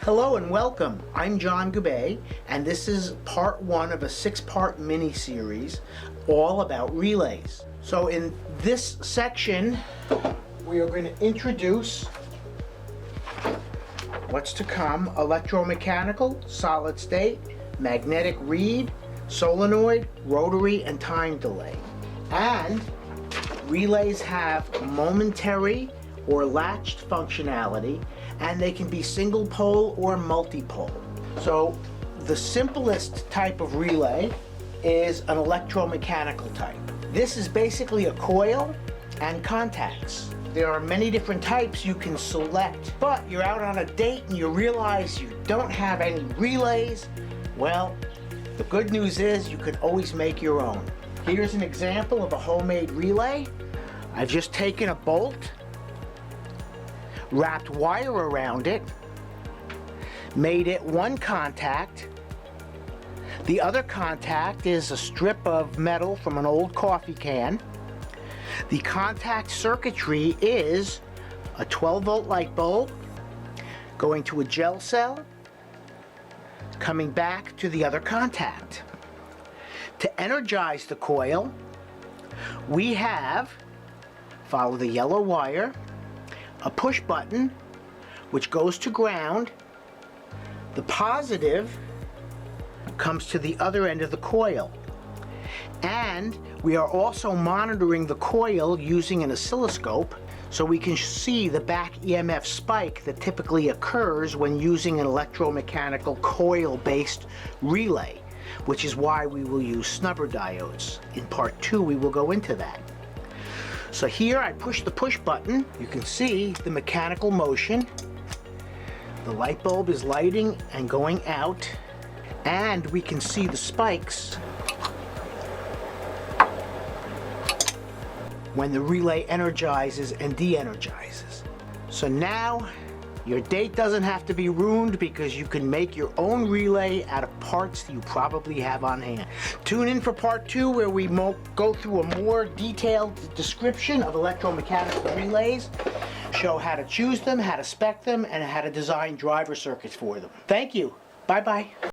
Hello and welcome. I'm Jon Gabay, and this is part one of a 6-part mini-series all about relays. So in this section, we are going to introduce what's to come: electromechanical, solid state, magnetic reed, solenoid, rotary, and time delay. And relays have momentary or latched functionality, and they can be single pole or multi-pole. So the simplest type of relay is an electromechanical type. This is basically a coil and contacts. There are many different types you can select, but you're out on a date and you realize you don't have any relays. Well, the good news is you can always make your own. Here's an example of a homemade relay. I've just taken a bolt, wrapped wire around it, made it one contact. The other contact is a strip of metal from an old coffee can. The contact circuitry is a 12-volt light bulb going to a gel cell, coming back to the other contact. To energize the coil, we have, follow the yellow wire, a push button which goes to ground. The positive comes to the other end of the coil, and we are also monitoring the coil using an oscilloscope so we can see the back EMF spike that typically occurs when using an electromechanical coil-based relay, which is why we will use snubber diodes. In part 2 we will go into that. So here I push the push button. You can see the mechanical motion. The light bulb is lighting and going out, and we can see the spikes when the relay energizes and de-energizes. So now your date doesn't have to be ruined because you can make your own relay out of parts that you probably have on hand. Tune in for part 2 where we go through a more detailed description of electromechanical relays, show how to choose them, how to spec them, and how to design driver circuits for them. Thank you. Bye-bye.